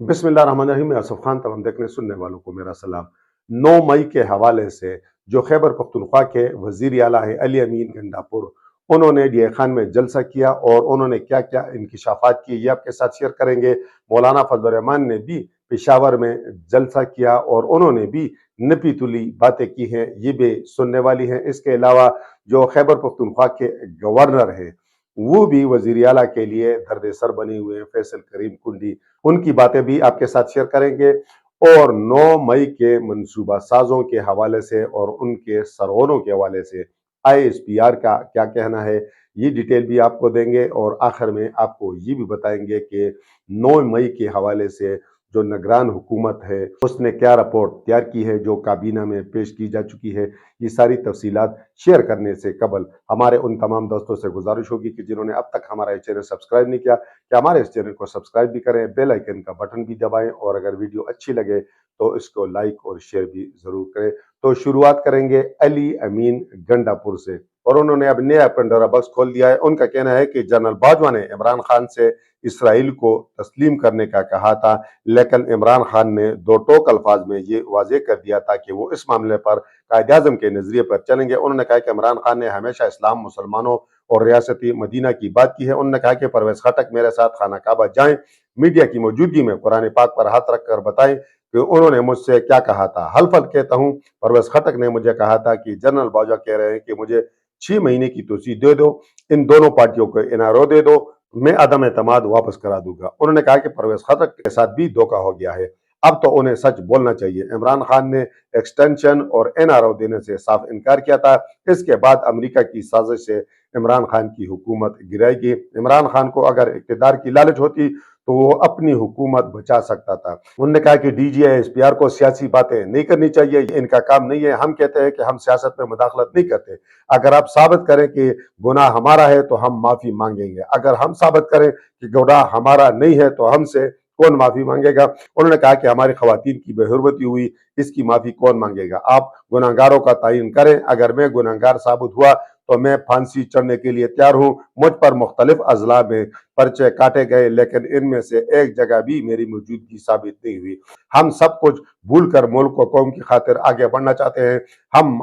बिस्मिल्लाहिर्रहमानिर्रहीम। मैं असफ खान, तमाम देखने सुनने वालों को मेरा सलाम। 9 मई के हवाले से जो खैबर पख्तूनख्वा के वज़ीर आला हैं अली अमीन गंडापुर, उन्होंने डीए खान में जलसा किया और उन्होंने क्या क्या इंकिशाफात किए ये आपके साथ शेयर करेंगे। मौलाना फजल रहमान ने भी पेशावर में जलसा किया और उन्होंने भी नपी तुली बातें की हैं, ये भी सुनने वाली हैं। इसके अलावा जो खैबर पख्तूनख्वा के गवर्नर हैं वो भी वज़ीर आला के लिए दर्द सर बने हुए हैं, फैसल करीम कुंडी, उनकी बातें भी आपके साथ शेयर करेंगे। और 9 मई के मंसूबा साजों के हवाले से और उनके सरगनों के हवाले से ISPR का क्या कहना है, ये डिटेल भी आपको देंगे। और आखिर में आपको ये भी बताएंगे कि 9 मई के हवाले से जो निगरान हुकूमत है उसने क्या रिपोर्ट तैयार की है जो काबीना में पेश की जा चुकी है। ये सारी तफसीलात शेयर करने से कबल हमारे उन तमाम दोस्तों से गुजारिश होगी कि जिन्होंने अब तक हमारा ये चैनल सब्सक्राइब नहीं किया कि हमारे इस चैनल को सब्सक्राइब भी करें, बेल आइकन का बटन भी दबाएं और अगर वीडियो अच्छी लगे तो इसको लाइक और शेयर भी जरूर करें। तो शुरुआत करेंगे अली अमीन गंडापुर से और उन्होंने अब नया पंडोरा बॉक्स खोल दिया है। उनका कहना है कि जनरल बाजवा ने इमरान खान से इसराइल को तस्लीम करने का कहा था, लेकिन इमरान खान ने दो टोक अल्फाज में ये वाजे कर दिया था कि वो इस मामले पर कायद आज़म के नजरिए पर चलेंगे। उन्होंने कहा कि इमरान खान ने हमेशा इस्लाम, मुसलमानों और रियासती मदीना की बात की है। उन्होंने कहा कि परवेज खटक मेरे साथ खाना काबा जाएं, मीडिया की मौजूदगी में कुरान पाक पर हाथ रख कर बताएं कि उन्होंने मुझसे क्या कहा था। हल्फल कहता हूं, परवेज खटक ने मुझे कहा था कि जनरल बाजवा कह रहे हैं कि मुझे 6 महीने की तोसी दे दो, इन दोनों पार्टियों को एनआरओ दे दो, मैं अदम एतमाद वापस करा दूंगा। उन्होंने कहा कि परवेज खटक के साथ भी धोखा हो गया है, अब तो उन्हें सच बोलना चाहिए। इमरान खान ने एक्सटेंशन और एनआरओ देने से साफ इनकार किया था। इसके बाद अमेरिका की साजिश से इमरान खान की हुकूमत गिराएगी। इमरान खान को अगर इक़्तिदार की लालच होती तो वो अपनी हुकूमत बचा सकता था। उन्होंने कहा कि DGI-SPR को सियासी बातें नहीं करनी चाहिए, ये इनका काम नहीं है। हम कहते हैं कि हम सियासत में मुदाखलत नहीं करते। अगर आप साबित करें कि गुनाह हमारा है तो हम माफी मांगेंगे, अगर हम साबित करें कि गुनाह हमारा नहीं है तो हमसे कौन माफी मांगेगा। उन्होंने कहा कि हमारी खवातीन की बेहुरमती हुई, इसकी माफी कौन मांगेगा। आप गुनाहगारों का तयन करें, अगर मैं गुनाहगार साबित हुआ तो मैं फांसी चढ़ने के लिए तैयार हूं। मुझ पर मुख्तलिफ अजला में पर्चे काटे गए, लेकिन इनमें से एक जगह भी मेरी मौजूदगी साबित नहीं हुई। हम सब कुछ भूल कर मुल्क को कौम की खातिर आगे बढ़ना चाहते हैं। हम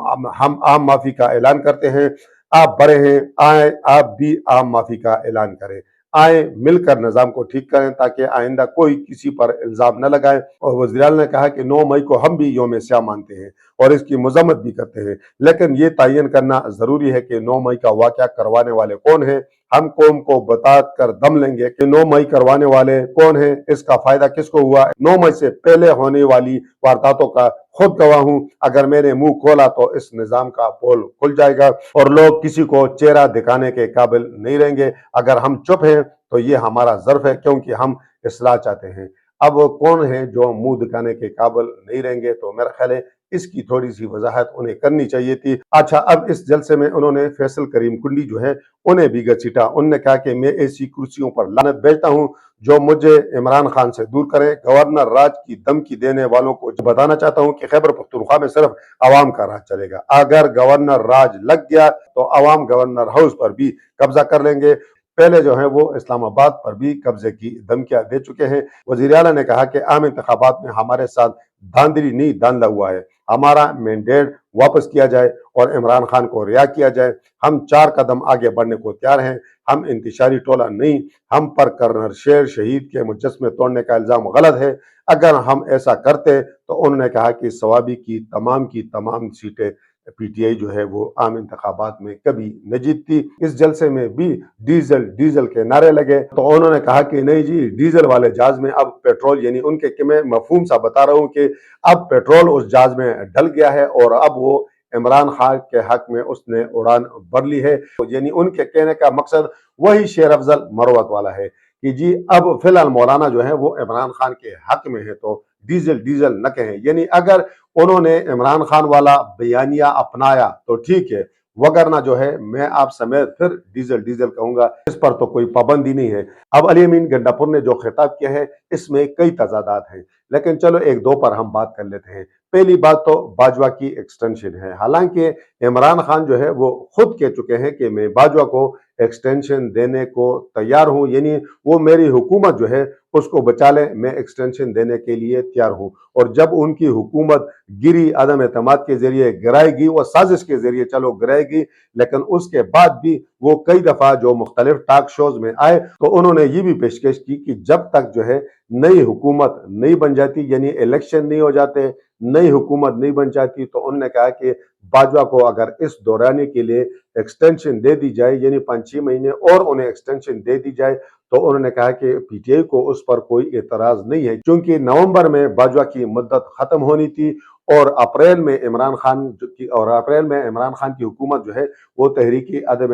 आम माफी का ऐलान करते हैं। आप बड़े हैं, आए आप भी आम माफी का ऐलान करें। आए मिलकर निजाम को ठीक करें ताकि आइंदा कोई किसी पर इल्जाम न लगाए। और वज़ीर ने कहा कि 9 मई को हम भी यौम स्याह मानते हैं और इसकी मजम्मत भी करते हैं, लेकिन ये तयन करना जरूरी है कि 9 मई का वाक़या करवाने वाले कौन है। हम कौम को बता कर दम लेंगे कि 9 मई करवाने वाले कौन है, इसका फायदा किसको हुआ। 9 मई से पहले होने वाली वारदातों का खुद गवाह हूं। अगर मैंने मुंह खोला तो इस निजाम का पोल खुल जाएगा और लोग किसी को चेहरा दिखाने के काबिल नहीं रहेंगे। अगर हम चुप हैं तो ये हमारा ज़र्फ है, क्योंकि हम इस्लाह चाहते हैं। अब कौन है जो मुंह दिखाने के काबिल नहीं रहेंगे, तो मेरा ख्याल है इसकी थोड़ी सी वजाहत उन्हें करनी चाहिए थी। अच्छा, अब इस जलसे में उन्होंने फैसल करीम कुंडी जो है उन्हें भी घसीटा। उन्होंने कहा कि मैं ऐसी कुर्सियों पर लानत भेजता हूं जो मुझे इमरान खान से दूर करें। गवर्नर राज की धमकी देने वालों को बताना चाहता हूं कि खैबर पख्तूनख्वा में सिर्फ अवाम का राज चलेगा। अगर गवर्नर राज लग गया तो अवाम गवर्नर हाउस पर भी कब्जा कर लेंगे। पहले जो है वो इस्लामाबाद पर भी कब्जे की धमकियां दे चुके हैं। वज़ीर आला ने कहा कि आम इंतखाबात में हमारे साथ धांधली नहीं धांधला हुआ है। हमारा मैंडेट वापस किया जाए और इमरान खान को रिहा किया जाए। हम 4 कदम आगे बढ़ने को तैयार हैं। हम इंतशारी टोला नहीं, हम पर कर्नल शेर शहीद के मुजस्मे तोड़ने का इल्जाम गलत है। अगर हम ऐसा करते तो उन्होंने कहा कि सवाबी की तमाम सीटें PTI जो है वो आम इंतखाबात में कभी न जीतती। इस जलसे में भी डीजल डीजल के नारे लगे तो उन्होंने कहा कि नहीं जी, डीजल वाले जहाज में अब पेट्रोल, यानी उनके कि मैं मफहूम सा बता रहा हूं कि अब पेट्रोल उस जहाज में डल गया है और अब वो इमरान खान के हक में उसने उड़ान भर ली है। यानी उनके कहने का मकसद वही शेर अफजल मरवत वाला है कि जी अब फिलहाल मौलाना जो है वो इमरान खान के हक में है तो डीजल डीजल न कहें। यानी अगर उन्होंने इमरान खान वाला बयानिया अपनाया तो ठीक है, वगरना जो है मैं आप समेत फिर डीजल डीजल कहूंगा, इस पर तो कोई पाबंदी नहीं है। अब अली अमीन गंडापुर ने जो खिताब किया है इसमें कई तजादात हैं, लेकिन चलो एक दो पर हम बात कर लेते हैं। पहली बात तो बाजवा की एक्सटेंशन है। हालांकि इमरान खान जो है वो खुद कह चुके हैं कि मैं बाजवा को एक्सटेंशन देने को तैयार हूँ, यानी वो मेरी हुकूमत जो है उसको बचा ले, मैं एक्सटेंशन देने के लिए तैयार हूँ। और जब उनकी हुकूमत गिरी, अदम एतमाद के जरिए गिराएगी, वो साजिश के जरिए चलो गिराएगी, लेकिन उसके बाद भी वो कई दफ़ा जो मुख्तलिफ टॉक शोज में आए तो उन्होंने ये भी पेशकश की कि जब तक जो है नई हुकूमत नहीं बन जाती, यानी इलेक्शन नहीं हो जाते, नई हुकूमत नहीं बन जाती, तो उन्होंने कहा कि बाजवा को अगर इस दौराने के लिए एक्सटेंशन दे दी जाए, यानी 5-6 महीने और उन्हें एक्सटेंशन दे दी जाए, तो उन्होंने कहा कि पीटीआई को उस पर कोई एतराज नहीं है, क्योंकि नवंबर में बाजवा की मुद्दत खत्म होनी थी और अप्रैल में इमरान खान की हुकूमत जो है वो तहरीक अदम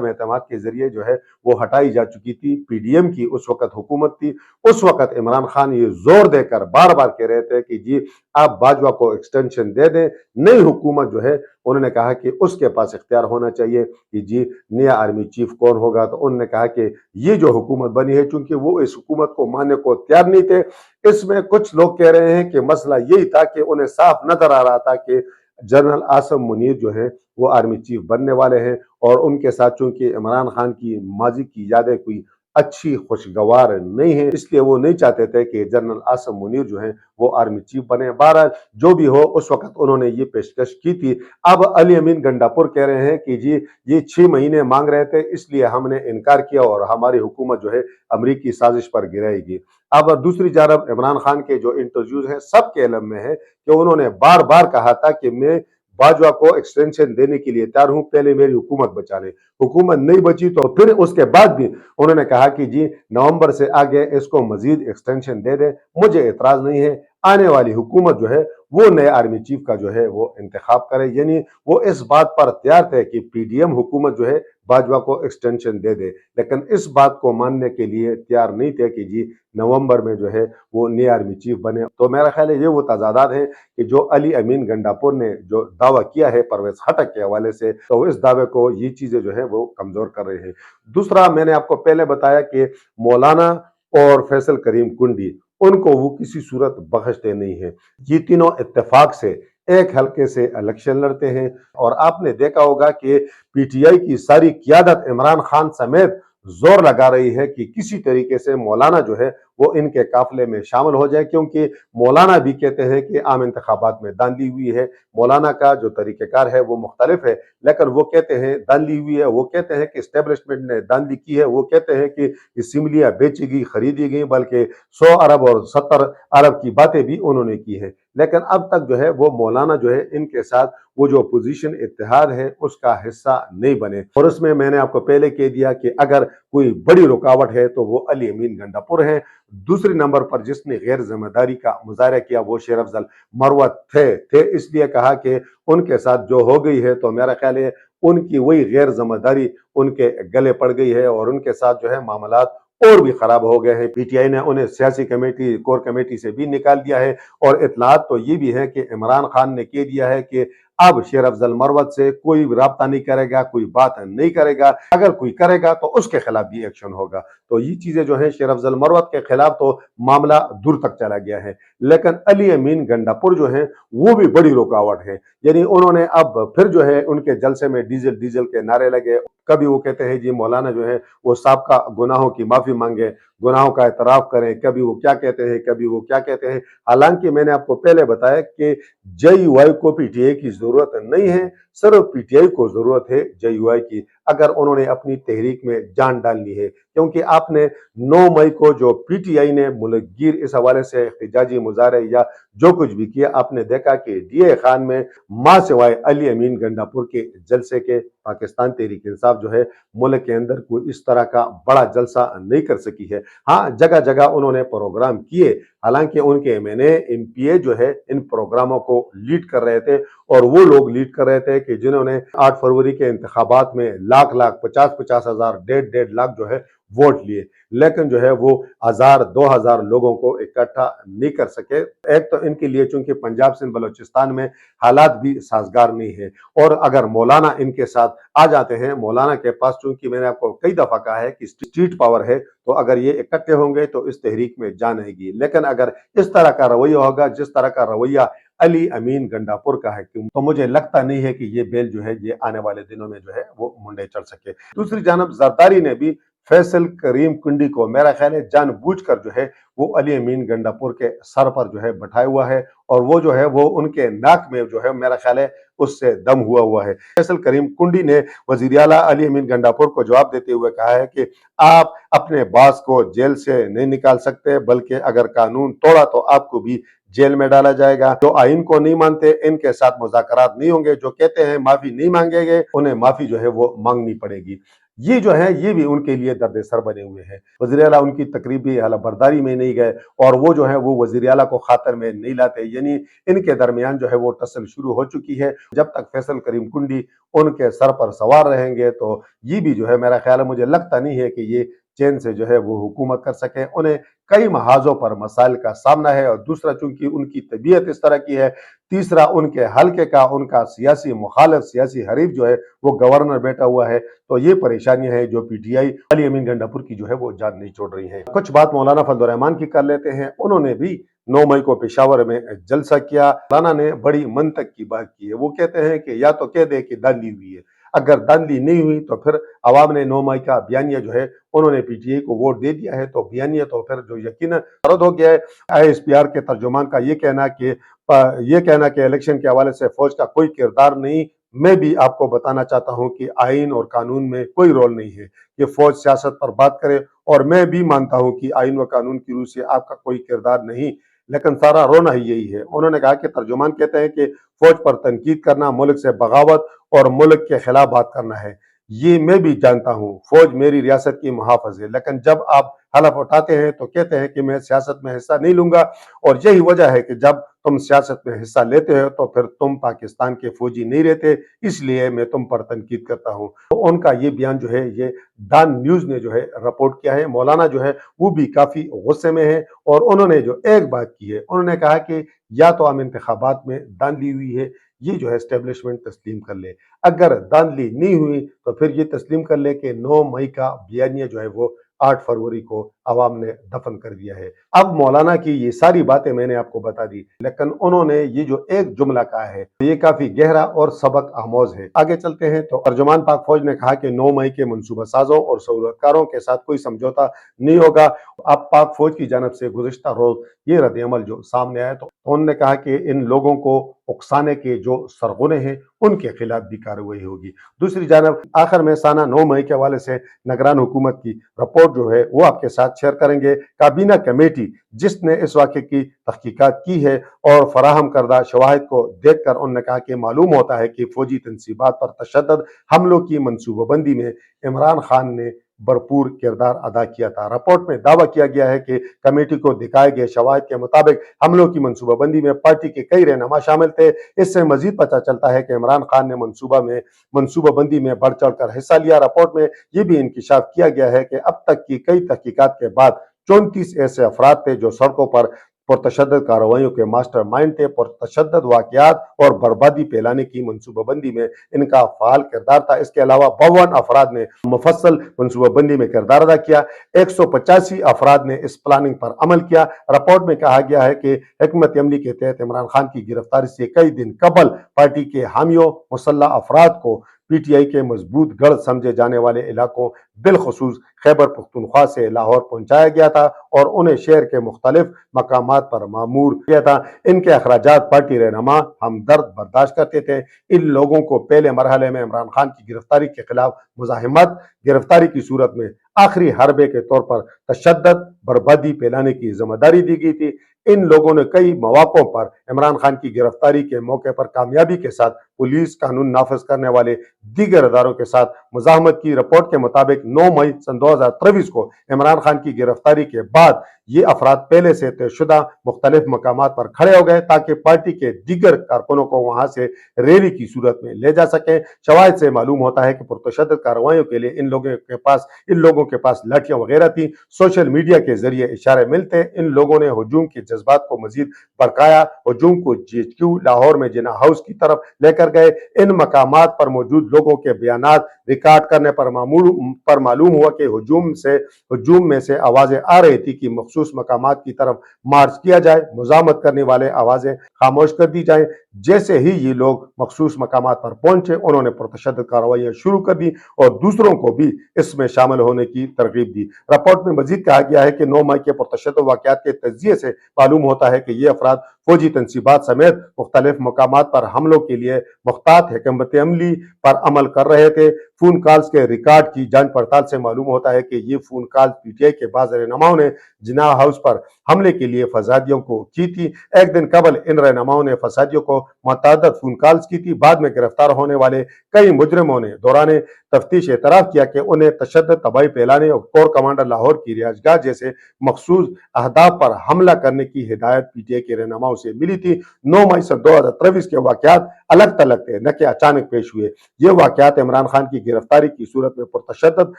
एतमाद के जरिए जो है वो हटाई जा चुकी थी। पीडीएम की उस वक्त हुकूमत थी। उस वक्त इमरान खान ये जोर देकर बार बार कह रहे थे कि जी आप बाजवा को एक्सटेंशन दे दें। नई हुकूमत जो है उन्होंने कहा कि उसके पास इख्तियार होना चाहिए कि जी नया आर्मी चीफ कौन होगा। तो उन्होंने कहा कि ये जो हुकूमत बनी है, चूंकि वो इस हुकूमत को मानने को तैयार नहीं थे। इसमें कुछ लोग कह रहे हैं कि मसला यही था कि उन्हें साफ नजर आ रहा था कि जनरल आसिम मुनीर जो है वो आर्मी चीफ बनने वाले हैं और उनके साथ चूंकि इमरान खान की माजी की यादें कोई अच्छी खुशगवार नहीं है, इसलिए वो नहीं चाहते थे कि जनरल आसिम मुनीर जो है वो आर्मी चीफ बने। बहरहाल जो भी हो, उस वक्त उन्होंने ये पेशकश की थी। अब अली अमीन गंडापुर कह रहे हैं कि जी ये 6 महीने मांग रहे थे, इसलिए हमने इनकार किया और हमारी हुकूमत जो है अमरीकी साजिश पर गिराएगी। अब दूसरी जानब इमरान खान के जो इंटरव्यूज हैं सबके इल्म में है कि उन्होंने बार बार कहा था कि मैं बाजवा को एक्सटेंशन देने के लिए तैयार हूं, पहले मेरी हुकूमत बचा ले। हुकूमत नहीं बची तो फिर उसके बाद भी उन्होंने कहा कि जी नवंबर से आगे इसको मजीद एक्सटेंशन दे दे, मुझे एतराज नहीं है। आने वाली हुकूमत जो है वो नए आर्मी चीफ का जो है वो इंतखाब करे, यानी वो इस बात पर तैयार थे कि पीडीएम हुकूमत जो है बाजवा को एक्सटेंशन दे दे, लेकिन इस बात को मानने के लिए तैयार नहीं थे कि जी नवंबर में जो है वो नए आर्मी चीफ बने। तो मेरा ख्याल है ये वो तजादात हैं कि जो अली अमीन गंडापुर ने जो दावा किया है परवेज खटक के हवाले से, तो इस दावे को ये चीजें जो है वो कमजोर कर रहे हैं। दूसरा, मैंने आपको पहले बताया कि मौलाना और फैसल करीम कुंडी, उनको वो किसी सूरत बख्शते नहीं है। ये तीनों इत्तेफाक से एक हल्के से इलेक्शन लड़ते हैं और आपने देखा होगा कि पीटीआई की सारी क़यादत इमरान खान समेत जोर लगा रही है कि किसी तरीके से मौलाना जो है वो इनके काफिले में शामिल हो जाए, क्योंकि मौलाना भी कहते हैं कि आम इंतखाबात में दांधली हुई है। मौलाना का जो तरीक़ेकार है वो मुख्तलिफ है, लेकिन वो कहते हैं दांधली हुई है, वो कहते हैं कि इस्टेब्लिशमेंट ने दांधली की है, वो कहते हैं कि सिमलियाँ बेची गई, खरीदी गई, बल्कि 100 अरब और 70 अरब की बातें भी उन्होंने की है। लेकिन अब तक जो है वो मौलाना जो है इनके साथ वो जो अपोजिशन इत्तेहाद है उसका हिस्सा नहीं बने। और उसमें मैंने आपको पहले कह दिया कि अगर कोई बड़ी रुकावट है तो वो अली अमीन गंडापुर हैं। दूसरी नंबर पर जिसने गैर जिम्मेदारी का मुजाहरा किया वो शेर अफजल मरवत थे, इसलिए कहा कि उनके साथ जो हो गई है तो मेरा ख्याल है उनकी वही गैर जिम्मेदारी उनके गले पड़ गई है और उनके साथ जो है मामलात और भी खराब हो गए हैं। पीटीआई ने उन्हें सियासी कमेटी, कोर कमेटी से भी निकाल दिया है और इतलात तो ये भी है कि इमरान खान ने कह दिया है कि अब शेर अफजल मरवत से कोई राब्ता नहीं करेगा, कोई बात नहीं करेगा, अगर कोई करेगा तो उसके खिलाफ भी एक्शन होगा। तो ये चीजें जो है शेर अफजल मरवत के खिलाफ तो मामला दूर तक चला गया है, लेकिन अली अमीन गंडापुर जो है वो भी बड़ी रुकावट है। यानी उन्होंने अब फिर जो है उनके जलसे में डीजल डीजल के नारे लगे। कभी वो कहते हैं जी मौलाना जो है वो साबका गुनाहों की माफी मांगे, गुनाहों का एतराफ करें, कभी वो क्या कहते हैं, कभी वो क्या कहते हैं। हालांकि मैंने आपको पहले बताया कि जेयूआई को पीटीआई की जरूरत नहीं है, सिर्फ पीटीआई को जरूरत है जेयूआई की, अगर उन्होंने अपनी तहरीक में जान डालनी है। क्योंकि आपने 9 मई को जो पीटीआई ने मुल्कगीर इस हवाले से एहतजाजी मुजाहरे या जो कुछ भी किया, आपने देखा कि डीए खान में मां सिवाय अली अमीन गंडापुर के जलसे के पाकिस्तान तहरीक इंसाफ जो है मुल्क के अंदर कोई इस तरह का बड़ा जलसा नहीं कर सकी है। हाँ, जगह जगह उन्होंने प्रोग्राम किए, हालांकि उनके एमएनए एमपीए जो है इन प्रोग्रामों को लीड कर रहे थे और वो लोग लीड कर रहे थे कि जिन्होंने 8 फरवरी के इंतखाबात में लाख 50 हजार 1.5 लाख जो है वोट लिए, लेकिन जो है वो 1000-2000 लोगों को इकट्ठा नहीं कर सके। एक तो इनके लिए चूंकि पंजाब सिंध बलोचिस्तान में हालात भी साजगार नहीं है, और अगर मौलाना इनके साथ आ जाते हैं, मौलाना के पास चूंकि मैंने आपको कई दफा कहा है कि स्ट्रीट पावर है, तो अगर ये इकट्ठे होंगे तो इस तहरीक में जान आएगी। लेकिन अगर इस तरह का रवैया होगा जिस तरह का रवैया علی امین گنڈاپور کا ہے، تو مجھے لگتا نہیں ہے کہ یہ بیل جو ہے یہ آنے والے دنوں میں جو ہے وہ منڈے چڑھ سکے۔ دوسری جانب زرداری نے بھی فیصل کریم کنڈی کو میرا خیال ہے جان بوجھ کر جو ہے وہ علی امین گنڈاپور کے سر پر جو ہے بٹھایا ہوا ہے، اور وہ جو ہے وہ ان کے ناک میں جو ہے میرا خیال ہے اس سے دم ہوا ہے۔ فیصل کریم کنڈی نے وزیر اعلیٰ علی امین گنڈاپور کو جواب دیتے ہوئے کہا ہے کہ آپ اپنے باس کو جیل سے نہیں نکال سکتے، بلکہ اگر قانون توڑا تو آپ کو بھی جیل میں ڈالا جائے گا۔ جو آئین کو نہیں مانتے ان کے ساتھ مذاکرات نہیں ہوں گے، جو کہتے ہیں معافی نہیں مانگے گے انہیں معافی جو ہے وہ مانگنی پڑے گی۔ یہ جو ہے یہ بھی ان کے لیے درد سر بنے ہوئے ہیں۔ وزیر اعلیٰ ان کی تقریبی حلف برداری میں نہیں گئے، اور وہ جو ہے وہ وزیر اعلیٰ کو خاطر میں نہیں لاتے، یعنی ان کے درمیان جو ہے وہ ٹسل شروع ہو چکی ہے۔ جب تک فیصل کریم کنڈی ان کے سر پر سوار رہیں گے تو یہ بھی جو ہے میرا خیال ہے، مجھے لگتا نہیں ہے کہ یہ چین سے جو ہے وہ حکومت کر سکیں۔ انہیں کئی محاذوں پر مسائل کا سامنا ہے، اور دوسرا چونکہ ان کی طبیعت اس طرح کی ہے، تیسرا ان کے حلقے کا ان کا سیاسی مخالف سیاسی حریف جو ہے وہ گورنر بیٹھا ہوا ہے، تو یہ پریشانیاں ہیں جو پی ٹی آئی علی امین گنڈاپور کی جو ہے وہ جان نہیں چھوڑ رہی ہیں۔ کچھ بات مولانا فضل الرحمان کی کر لیتے ہیں۔ انہوں نے بھی 9 مئی کو پشاور میں جلسہ کیا۔ مولانا نے بڑی منطق کی بات کی ہے، وہ کہتے ہیں کہ یا تو کہہ دے کہ داندلی ہوئی ہے، اگر داندلی نہیں ہوئی تو پھر عوام نے 9 مئی کا بیانیہ جو ہے انہوں نے پی ٹی آئی کو ووٹ دے دیا ہے، تو بیانیہ تو پھر جو یقیناً رد ہو گیا ہے۔ آئی ایس پی آر کے ترجمان کا یہ کہنا کہ الیکشن کے حوالے سے فوج کا کوئی کردار نہیں، میں بھی آپ کو بتانا چاہتا ہوں کہ آئین اور قانون میں کوئی رول نہیں ہے کہ فوج سیاست پر بات کرے، اور میں بھی مانتا ہوں کہ آئین و قانون کی روح سے آپ کا کوئی کردار نہیں، لیکن سارا رونا ہی یہی ہے۔ انہوں نے کہا کہ ترجمان کہتے ہیں کہ فوج پر تنقید کرنا ملک سے بغاوت اور ملک کے خلاف بات کرنا ہے۔ یہ میں بھی جانتا ہوں، فوج میری ریاست کی محافظ ہے، لیکن جب آپ حلف اٹھاتے ہیں تو کہتے ہیں کہ میں سیاست میں حصہ نہیں لوں گا، اور یہی وجہ ہے کہ جب تم سیاست میں حصہ لیتے ہو تو پھر تم پاکستان کے فوجی نہیں رہتے، اس لیے میں تم پر تنقید کرتا ہوں۔ تو ان کا یہ بیان جو ہے یہ ڈان نیوز نے جو ہے رپورٹ کیا ہے۔ مولانا جو ہے وہ بھی کافی غصے میں ہے، اور انہوں نے جو ایک بات کی ہے، انہوں نے کہا کہ یا تو ہم انتخابات میں داندلی ہوئی ہے، یہ جو ہے اسٹیبلشمنٹ تسلیم کر لے، اگر داندلی نہیں ہوئی تو پھر یہ تسلیم کر لے کہ 9 مئی کا بیانیہ جو ہے وہ 8 فروری کو عوام نے دفن کر دیا ہے۔ اب مولانا کی یہ ساری باتیں میں نے آپ کو بتا دی، لیکن انہوں نے یہ جو ایک جملہ کہا ہے یہ کافی گہرا اور سبق آموز ہے۔ آگے چلتے ہیں تو ترجمان پاک فوج نے کہا کہ 9 مئی کے منصوبہ سازوں اور سہولتکاروں کے ساتھ کوئی سمجھوتا نہیں ہوگا۔ اب پاک فوج کی جانب سے گزشتہ روز یہ رد عمل جو سامنے آیا تو انہوں نے کہا کہ ان لوگوں کو اکسانے کے جو سرغنے ہیں ان کے خلاف بھی کارروائی ہوگی۔ دوسری جانب آخر میں سانہ 9 مئی کے حوالے سے نگران حکومت کی رپورٹ جو ہے وہ آپ کے ساتھ شیئر کریں گے۔ کابینہ کمیٹی جس نے اس واقعے کی تحقیقات کی ہے اور فراہم کردہ شواہد کو دیکھ کر انہوں نے کہا کہ معلوم ہوتا ہے کہ فوجی تنصیبات پر تشدد حملوں کی منصوبہ بندی میں عمران خان نے بھرپور کردار ادا کیا تھا۔ رپورٹ میں دعویٰ کیا گیا ہے کہ کمیٹی کو دکھائے گئے شواہد کے مطابق حملوں کی منصوبہ بندی میں پارٹی کے کئی رہنما شامل تھے۔ اس سے مزید پتہ چلتا ہے کہ عمران خان نے منصوبہ بندی میں بڑھ چڑھ کر حصہ لیا۔ رپورٹ میں یہ بھی انکشاف کیا گیا ہے کہ اب تک کی کئی تحقیقات کے بعد 34 ایسے افراد تھے جو سڑکوں پر پرتشدد کارروائیوں کے ماسٹر مائنڈ تھے۔ پرتشدد واقعات اور بربادی پھیلانے کی منصوبہ بندی میں ان کا فعال کردار تھا۔ اس کے علاوہ 52 افراد نے مفصل منصوبہ بندی میں کردار ادا کیا۔ 185 افراد نے اس پلاننگ پر عمل کیا۔ رپورٹ میں کہا گیا ہے کہ حکمت عملی کے تحت عمران خان کی گرفتاری سے کئی دن قبل پارٹی کے حامیوں مسلح افراد کو پی ٹی آئی کے مضبوط گڑھ سمجھے جانے والے علاقوں بالخصوص خیبر پختونخوا سے لاہور پہنچایا گیا تھا اور انہیں شہر کے مختلف مقامات پر مامور کیا تھا۔ ان کے اخراجات پارٹی رہنما ہمدرد برداشت کرتے تھے۔ ان لوگوں کو پہلے مرحلے میں عمران خان کی گرفتاری کے خلاف مزاحمت، گرفتاری کی صورت میں آخری حربے کے طور پر تشدد، بربادی پھیلانے کی ذمہ داری دی گئی تھی۔ ان لوگوں نے کئی مواقعوں پر عمران خان کی گرفتاری کے موقع پر کامیابی کے ساتھ پولیس، قانون نافذ کرنے والے دیگر اداروں کے ساتھ مزاحمت کی۔ رپورٹ کے مطابق 9 مئی سن 2023 کو عمران خان کی گرفتاری کے بعد یہ افراد پہلے سے طے شدہ مختلف مقامات پر کھڑے ہو گئے تاکہ پارٹی کے دیگر کارکنوں کو وہاں سے ریلی کی صورت میں لے جا سکیں۔ شواہد سے معلوم ہوتا ہے کہ پرتشدد کارروائیوں کے لیے ان لوگوں کے پاس لاٹھیاں وغیرہ تھیں۔ سوشل میڈیا کے ذریعے اشارے ملتے ان لوگوں نے ہجوم کے جذبات کو مزید بڑھایا۔ ہجوم کو جی ایچ کیو لاہور میں جناح ہاؤس کی طرف لے کر गए। इन मकामात पर मौजूद लोगों के बयानात रिकॉर्ड करने पर मालूम हुआ कि हजूम में से आवाज़ें आ रही थी कि मखसूस मकामात की तरफ मार्च किया जाए, मुज़ाहमत करने वाले आवाज़ें खामोश कर दी जाएं। जैसे ही ये लोग मखसूस मकामात पर पहुंचे, उन्होंने पुरतशद्दुद कार्रवाइयाँ शुरू कर दी और दूसरों को भी इसमें शामिल होने की तरगीब दी। रिपोर्ट में मजीद कहा गया है कि 9 मई के पुरतशद्दुद वाक़यात के तजिए से मालूम होता है कि ये अफराद फौजी तनसीबात समेत मुख्तलिफ मकामात पर हमलों के लिए मुख्तात हिकमत अमली पर अमल कर रहे थे। फोन कॉल्स के रिकॉर्ड की जांच पड़ताल से मालूम होता है कि ये फोन कॉल्स पीटीआई के बाज़ रहनुमाओं ने जिन्ना हाउस पर हमले के लिए फसादियों को की थी। एक दिन कबल इन रहनुमाओं ने फसादियों को मुतअद्दिद फोन कॉल्स की थी। बाद में गिरफ्तार होने वाले कई मुजरिमों ने दौरान तफ्तीश एतराफ़ किया कि उन्हें तशद्दुद, तबाही फैलाने और कोर कमांडर लाहौर की रिहाइशगाह जैसे मखसूस अहदाफ पर हमला करने की हिदायत पीटीआई के रहनुमाओं से मिली थी। 9 मई सन 2023 के वाक़यात अलग थलग थे, न कि अचानक पेश हुए। ये वाक़यात इमरान खान की गिरफ्तारी की सूरत में पुरतशद्दुद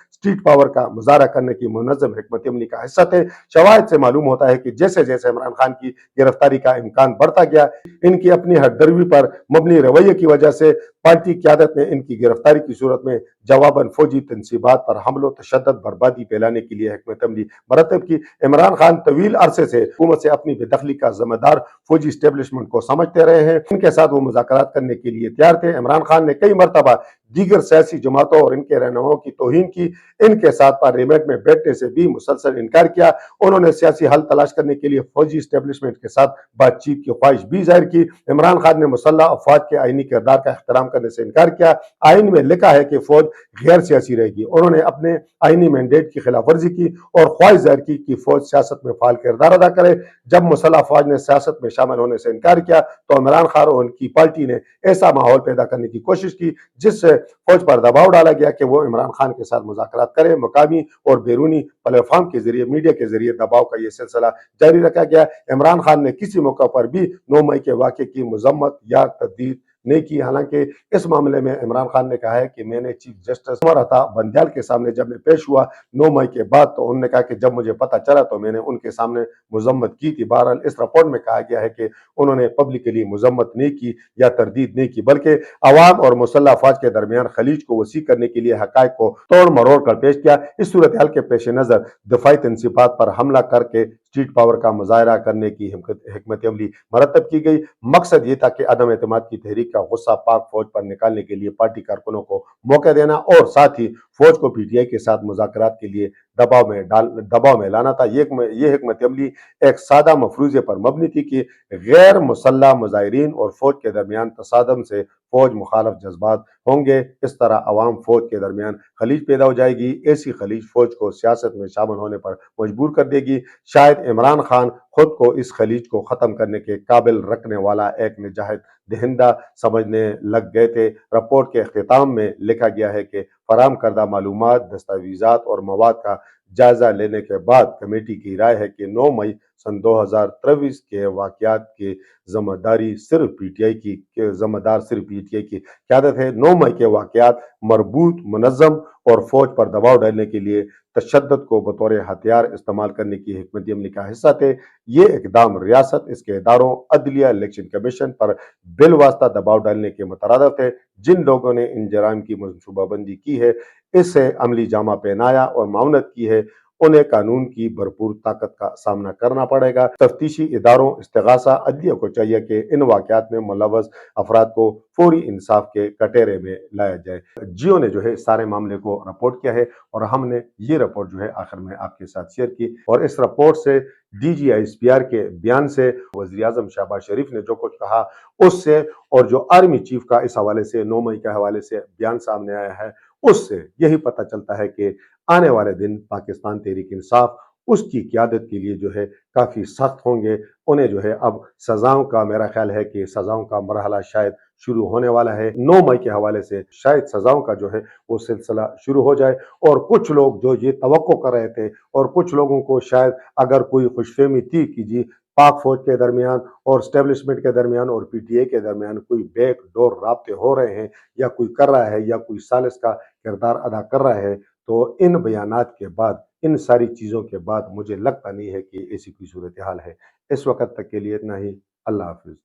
स्ट्रीट पावर का मुजाहरा करने की मुनज़्ज़म हिकमत अमली का हिस्सा थे। शवाहिद से मालूम होता है कि जैसे जैसे इमरान खान की गिरफ्तारी का इम्कान बढ़ता गया, इनकी अपनी हटदर्मी पर मबनी रवैये की वजह से पार्टी क़यादत ने इनकी गिरफ्तारी की सूरत में जवाबन फौजी तनसीबात पर हमलों, तशद्दुद, बर्बादी फैलाने के लिए हिकमत अमली मरतब की। इमरान खान तवील अरसे से हुकूमत से अपनी बेदखली का जिम्मेदार फौजी इस्टेब्लिशमेंट को समझते रहे हैं। इनके साथ वो मुज़ाकरात करने के लिए तैयार थे। इमरान खान ने कई मरतबा दीगर सियासी जमातों और इनके रहनुमाओं की तौहीन की। इनके साथ पार्लियामेंट में बैठने से भी मुसलसल इनकार किया। उन्होंने सियासी हल तलाश करने के लिए फौजी इस्टेब्लिशमेंट के साथ बातचीत की ख्वाहिश भी जाहिर की। इमरान खान ने मुसल्लह अफवाज के आईनी किरदार का एहतराम करने से इनकार किया। आइन में लिखा है कि फौज गैर सियासी रहेगी। उन्होंने अपने आईनी मैंडेट की खिलाफ वर्जी की और ख्वाहिश जाहिर की कि फौज सियासत में फाल किरदार अदा करे। जब मुसल्लह अफवाज ने सियासत में शामिल होने से इनकार किया तो इमरान खान और उनकी पार्टी ने ऐसा माहौल पैदा करने की कोशिश की जिससे फौज पर दबाव डाला गया कि वो इमरान खान के साथ मुज़ाकरात करे। मुकामी और बैरूनी प्लेटफॉर्म के जरिए, मीडिया के जरिए दबाव का यह सिलसिला जारी रखा गया। इमरान खान ने किसी मौके पर भी 9 मई के वाक़े की मजम्मत या तर्दीद नहीं की। हालांकि इस मामले में इमरान खान ने कहा है कि मैंने चीफ जस्टिस उमर अता बंदयाल के सामने जब मैं पेश हुआ 9 मई के बाद, तो उन्होंने कहा कि जब मुझे पता चला तो मैंने उनके सामने मजम्मत की थी। बहरहाल इस रिपोर्ट में कहा गया है कि उन्होंने पब्लिकली मजम्मत नहीं की या तरदीद नहीं की, बल्कि अवाम और मुसल्लह अफवाज के दरमियान खलीज को वसी करने के लिए हकायक को तोड़ मरोड़ कर पेश किया। इस सूरत हाल के पेश नज़र दफाई तनसीबात पर हमला करके स्ट्रीट पावर का मुजाहरा करने की हिकमत अमली मरतब की गई। मकसद ये था कि अदम एतमाद की तहरीक का गुस्सा पाक फौज पर निकालने के लिए पार्टी कारकुनों को मौका देना और साथ ही फौज को पीटीआई के साथ मुज़ाकरात के लिए दबाव में लाना था। ये हिकमत अमली एक सादा मफरूजे पर मबनी थी कि गैर मुसल्लह मुजाहिरीन और फौज के दरमियान तसादम से फौज मुखालफ जज्बात होंगे। इस तरह अवाम फौज के दरमियान खलीज पैदा हो जाएगी। ऐसी खलीज फौज को सियासत में शामिल होने पर मजबूर कर देगी। शायद इमरान खान खुद को इस खलीज को ख़त्म करने के काबिल रखने वाला एक निजात दहिंदा समझने लग गए थे। रिपोर्ट के अख्तिताम में लिखा गया है कि फराहम करदा मालूमात, दस्तावेज़ात और मवाद का जायजा लेने के बाद कमेटी की राय है कि 9 मई सन 2023 के वाक़यात की जिम्मेदार सिर्फ पीटीआई की क़यादत है। 9 मई के वाक़यात मरबूत, मुनज़्ज़म और फौज पर दबाव डालने के लिए तशद्दुद को बतौर हथियार इस्तेमाल करने की हिकमत अमली का हिस्सा थे। ये इकदाम रियासत, इसके इदारों, अदलिया, इलेक्शन कमीशन पर बिलवास्ता दबाव डालने के मुतरादिफ है। जिन लोगों ने इन जराइम की मनसूबाबंदी की है, इससे अमली जामा पहनाया और माउनत की है, उन्हें कानून की भरपूर ताकत का सामना करना पड़ेगा। तफ्तीशी इदारों, इस्तिगासा, अदलिया को चाहिए कि इन वाक़यात में मुलव्वस अफराद को फौरी इंसाफ के कटहरे में लाया जाए। जियो ने जो है सारे मामले को रिपोर्ट किया है और हमने ये रिपोर्ट जो है आखिर में आपके साथ शेयर की। और इस रिपोर्ट से DGISPR के बयान से, वज़ीर आज़म शहबाज शरीफ ने जो कुछ कहा उससे, और जो आर्मी चीफ का इस हवाले से 9 मई के हवाले से बयान सामने आया है, उससे यही पता चलता है कि आने वाले दिन पाकिस्तान तहरीक इंसाफ उसकी क़यादत के लिए जो है काफ़ी सख्त होंगे। उन्हें जो है अब सज़ाओं का, मेरा ख्याल है कि सज़ाओं का मरहला शायद शुरू होने वाला है। 9 मई के हवाले से शायद सज़ाओं का जो है वो सिलसिला शुरू हो जाए। और कुछ लोग जो ये तवक्को कर रहे थे, और कुछ लोगों को शायद अगर कोई खुशफहमी थी कि जी पाक फौज के दरमियान और स्टेब्लिशमेंट के दरमियान और पीटीआई के दरमियान कोई बैक डोर राब्ते हो रहे हैं, या कोई कर रहा है, या कोई सालिस का किरदार अदा कर रहा है, तो इन बयानात के बाद, इन सारी चीज़ों के बाद मुझे लगता नहीं है कि ऐसी कोई सूरत हाल है। इस वक्त तक के लिए इतना ही। अल्लाह हाफिज़।